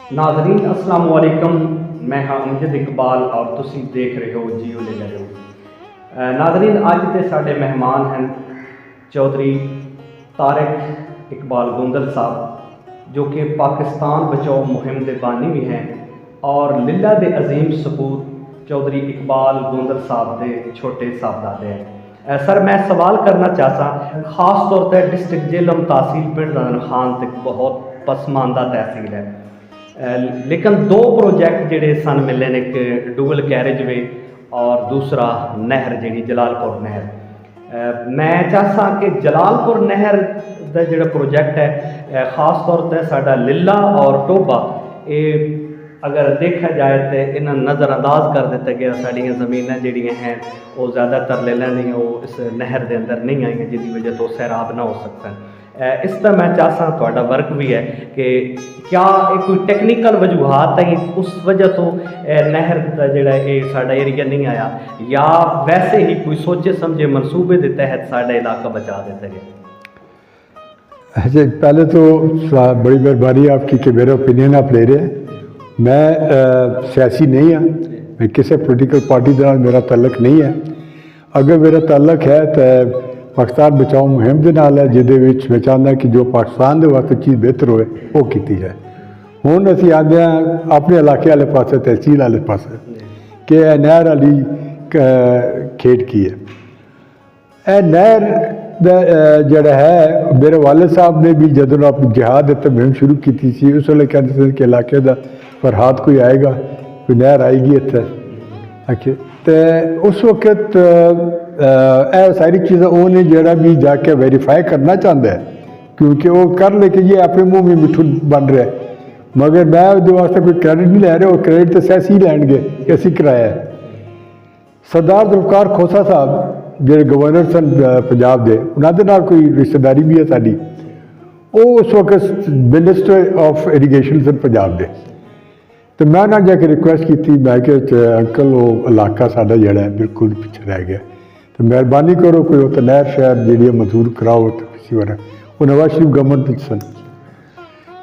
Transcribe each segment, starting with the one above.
नाजरीन अस्सलाम वालेकुम, मैं हाँ अमजद इकबाल और तुसी देख रहे हो जियो ले रहे हो। नाजरीन अज के साढ़े मेहमान हैं चौधरी तारिक इकबाल गुंदल साहब, जो कि पाकिस्तान बचाओ मुहिम के बानी भी हैं और लिल्ला दे अजीम सपूत चौधरी इकबाल गुंदल साहब के छोटे साहबजादे हैं। सर मैं सवाल करना चाहता खास तौर पर डिस्ट्रिक्ट जेलम तहसील पिंड ददन खान तक बहुत पसमानदा तहसील है, लेकिन दो प्रोजेक्ट जोड़े सन मिले ने, एक डुअल कैरेज वे और दूसरा नहर जी जलालपुर नहर। मैं चाहता कि जलालपुर नहर का जो प्रोजेक्ट है खास तौर पर साडा लिल्ला और टोबा ये अगर देखा जाए तो इन्हें नज़रअंदाज कर दिता गया। साड़ियाँ ज़मीनें जड़ियाँ हैं वो ज़्यादातर ले लेंदी वो इस नहर के अंदर नहीं आई, जिसकी वजह तो सैराब ना हो सकता। इस तरह मैं चाहता थोड़ा वर्क भी है कि क्या कोई टेक्निकल वजूहत है उस वजह तो नहर का जोड़ा ये साडा एरिया नहीं आया, या वैसे ही कोई सोचे समझे मनसूबे के तहत साडा इलाका बचा देता गया? अच्छा, पहले तो बड़ी मेहरबानी आपकी कि मेरा ओपिनियन आप ले रहे हैं। मैं सियासी नहीं हाँ, मैं किसी पोलिटिकल पार्टी के नाल मेरा ताल्लुक नहीं है। अगर मेरा ताल्लुक है तो पाकिस्तान बचाओ मुहिम के नाल है, जिहदे विच मैं चाहता कि जो पाकिस्तान के वास्ते चीज़ बेहतर होए वो की जाए। हुण असीं आंदे हां अपने इलाके वाले पासे, तहसील वाले पासे कि नहर वाली खेड की है। यह नहर जोड़ा है मेरे वाले साहब ने भी जदों आप जिहाद उत्ते मुहिम शुरू की थी उस वेले कहते थे कि इलाके का फरहाद कोई आएगा, कोई नहर आएगी इत्थे आके। तो उस वक्त सारी चीज़ें उन्हें जोड़ा भी जाके वेरीफाई करना चाहता है, क्योंकि वो कर ले कि ये अपने मुँह में मिठू बन रहा है। मगर मैं उसके वास्ते कोई क्रेडिट नहीं लै रहा, वो क्रेडिट तो सियासी लैणगे कि असीं कराया है। सरदार जुल्फकार खोसा साहब जो गवर्नर सन पंजाब के, उन्होंने नाल कोई रिश्तेदारी भी है साड़ी। वो उस वक्त मिनिस्टर ऑफ इरीगेशन सन पंजाब के। तो मैं उन्होंने जाके रिक्वेस्ट की थी, मैं कि अंकल वो इलाका साडा जिहड़ा है बिल्कुल पिछे रह गया, तो मेहरबानी करो कोई तो नहर शहर जी मंजूर कराओ। तो किसी बार वो नवाज शरीफ गवर्नमेंट सन,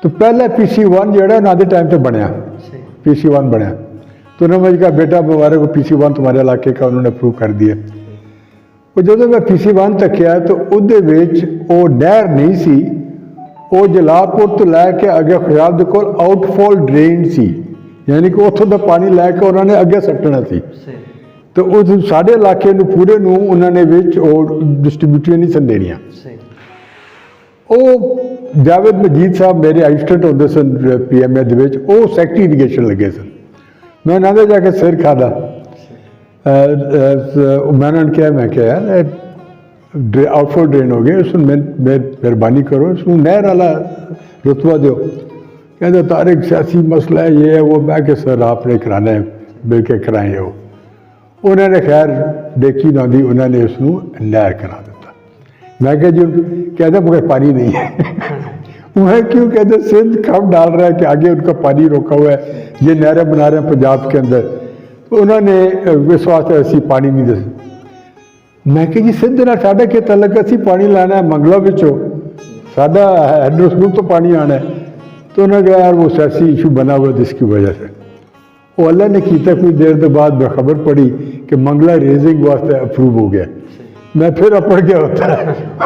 तो पहले PC1 जो उन्होंने टाइम पर बनया, PC1 बनया। तो उन्होंने कहा बेटा मुबारक को PC1 तुम्हारे इलाके का उन्होंने अप्रूव कर दिया। वो जो मैं PC1 तक गया तो वो नहर नहीं सी, वो जलालपुर तो लैके अगे खुशाब के कोल आउटफॉल ड्रेन सी, यानी कि उतों का पानी लैके उन्होंने अगे सट्टना सी। तो उस साढ़े इलाके पूरे उन्होंने डिस्ट्रीब्यूटियां नहीं सन देनिया। वो जावेद मजीद साहब मेरे असिस्टेंट होंगे सन PMA वो सैकटरी इरीगेशन लगे सन। मैं उन्होंने जाके सिर खादा, मैंने कहा मैं क्या यार आउटफॉल ड्रेन हो गए, उसमें मेहरबानी करो इसमें नहर वाला रुतबा दो। कहते तारिक सियासी मसला है ये है वो। मैं कि सर आपने कराना है मिल के कराएं। वो उन्होंने खैर देखी ना दी, उन्होंने उसनू नहर करा दिता। मैं क्या जी, कहते मगर पानी नहीं है। वह क्यों? कहते सिंध कब डाल रहा है कि आगे उनका पानी रोका हुआ है, ये नहरें बना रहे हैं पंजाब के अंदर। तो उन्होंने इस वास्ते असी पानी नहीं दस। मैं कि जी सिंध ना साढ़ा क्या तलक, असी पानी लाना है मंगला विचों, साढ़ा हैडरोस्कूल तो पानी आना है। तो उन्होंने कहा यार वो सियासी इशू बना हुआ जिसकी वजह से वो अल्लाह ने किया। कुछ देर के बाद मैं खबर पड़ी कि मंगला रेजिंग वास्ते अप्रूव हो गया। मैं फिर अपड़ गया होता है।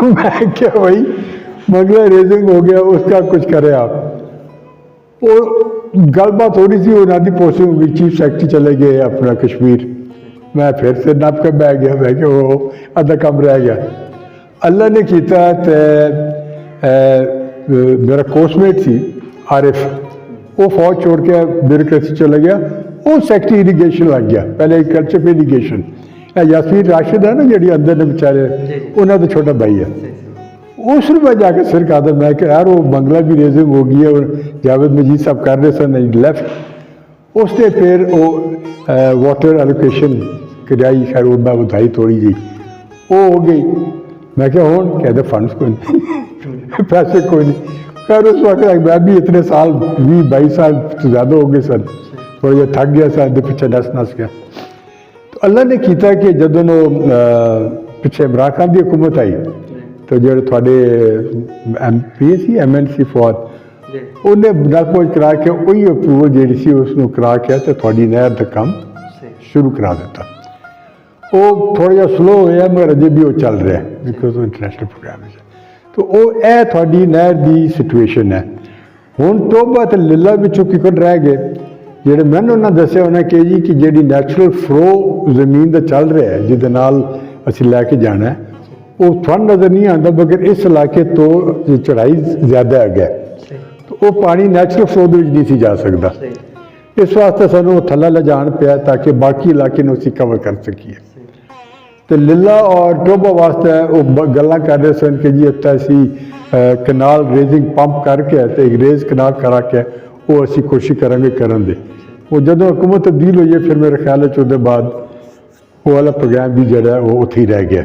मैं क्या भाई मंगला रेजिंग हो गया, उसका कुछ करें आप। वो गलबात थोड़ी सी उन्होंने पोस्टिंग होगी, चीफ सेक्रेटरी चले गए अपना कश्मीर। मैं फिर से नप के बह गया, मैं कि वो अद्धा कम रह गया। अल्लाह ने किया तो मेरा कोर्समेट सी आरिफ, वो फौज छोड़ के ब्यूरोक्रेसी चला गया, वो सेक्रेटरी इरीगेशन लग गया। पहले एग्रीकल्चर पे इरीगेशन यासीर राशिद है ना जी अंदर ने बेचारे, उन्होंने तो छोटा भाई है। उस मैं जाकर सिर कहा था, मैं कि यार वो मंगला भी रेजिंग हो गई है और जावेद मजीद साहब कर रहे सन लेफ्ट। उसने फिर वो वाटर एलोकेशन कराई, खैर वो मैं बताई थोड़ी जी वो हो गई। मैं क्या हूँ कहते फंड्स कोई नहीं, पैसे कोई नहीं। खैर उस वक्त मैं भी इतने साल 20-22 साल तो ज़्यादा हो गए सर, थोड़ा जहा थक गया सर, पिछले नस गया। तो अल्लाह ने किया कि जदों पिछले इमरान खान की हुकूमत आई तो जो थोड़े MP सी MNC फौज ਜੀ ਉਹਨੇ ਨਲਪੋਜ ਕਰਾ ਕੇ ਉਹੀ ਅਪਰੂਵਲ ਜਿਹੜੀ ਸੀ ਉਸ ਨੂੰ ਕਰਾ ਕੇ ਤੇ ਤੁਹਾਡੀ ਨਹਿਰ ਦਾ ਕੰਮ ਸਹੀ ਸ਼ੁਰੂ ਕਰਾ ਦਿੱਤਾ। ਉਹ ਥੋੜ੍ਹਾ ਜਿਹਾ ਸਲੋ ਹੋਇਆ ਮਗਰ ਅਜੇ ਵੀ ਉਹ ਚੱਲ ਰਿਹਾ ਬਿਕੋਜ਼ ਉਹ ਇੰਟਰਨੈਸ਼ਨਲ ਪ੍ਰੋਗਰਾਮ ਹੈ। ਤਾਂ ਉਹ ਇਹ ਤੁਹਾਡੀ ਨਹਿਰ ਦੀ ਸਿਚੁਏਸ਼ਨ ਹੈ। ਹੁਣ ਟੋਬਾ ਤੇ ਲਿੱਲਾ ਵਿੱਚੋਂ ਕਿਕਰ ਰਹਿ ਗਏ ਜਿਹੜੇ ਮੈਨੂੰ ਉਹਨਾਂ ਦੱਸਿਆ ਉਹਨੇ ਕਿ ਜੀ ਕਿ ਜਿਹੜੀ ਨੈਚੁਰਲ ਫਲੋ ਜ਼ਮੀਨ ਦਾ ਚੱਲ ਰਿਹਾ ਹੈ ਜਿਹਦੇ ਨਾਲ ਅਸੀਂ ਲੈ ਕੇ ਜਾਣਾ ਹੈ ਉਹ ਤੁਹਾਨੂੰ ਨਜ਼ਰ ਨਹੀਂ ਆਉਂਦਾ ਮਗਰ ਇਸ ਇਲਾਕੇ ਤੋਂ ਚੜ੍ਹਾਈ ਜ਼ਿਆਦਾ ਹੈਗਾ ਸਹੀ ਤਾਂ ਉਹ ਪਾਣੀ ਨੈਚੁਰਲ ਫਲੋ ਦੇ ਵਿੱਚ ਨਹੀਂ ਸੀ ਜਾ ਸਕਦਾ। ਸਹੀ ਇਸ ਵਾਸਤੇ ਸਾਨੂੰ ਉਹ ਥੱਲੇ ਲਿਜਾਣ ਪਿਆ ਤਾਂ ਕਿ ਬਾਕੀ ਇਲਾਕੇ ਨੂੰ ਅਸੀਂ ਕਵਰ ਕਰ ਸਕੀਏ। ਤੇ ਲਿੱਲਾ ਔਰ ਟੋਬਾ ਵਾਸਤੇ ਉਹ ਗੱਲਾਂ ਕਰ ਰਹੇ ਸਨ ਕਿ ਜੀ ਇੱਥੇ ਅਸੀਂ ਕਨਾਲ ਰੇਜ਼ਿੰਗ ਪੰਪ ਕਰਕੇ ਤੇ ਇੱਕ ਰੇਜ਼ ਕਨਾਲ ਕਰਾ ਕੇ ਉਹ ਅਸੀਂ ਕੋਸ਼ਿਸ਼ ਕਰਾਂਗੇ ਕਰਨ ਦੇ। ਉਹ ਜਦੋਂ ਹਕੂਮਤ ਤਬਦੀਲ ਹੋਈ ਹੈ ਫਿਰ ਮੇਰੇ ਖਿਆਲ 'ਚ ਉਹਦੇ ਬਾਅਦ ਉਹ ਵਾਲਾ ਪ੍ਰੋਗਰਾਮ ਵੀ ਜਿਹੜਾ ਉਹ ਉੱਥੇ ਹੀ ਰਹਿ ਗਿਆ।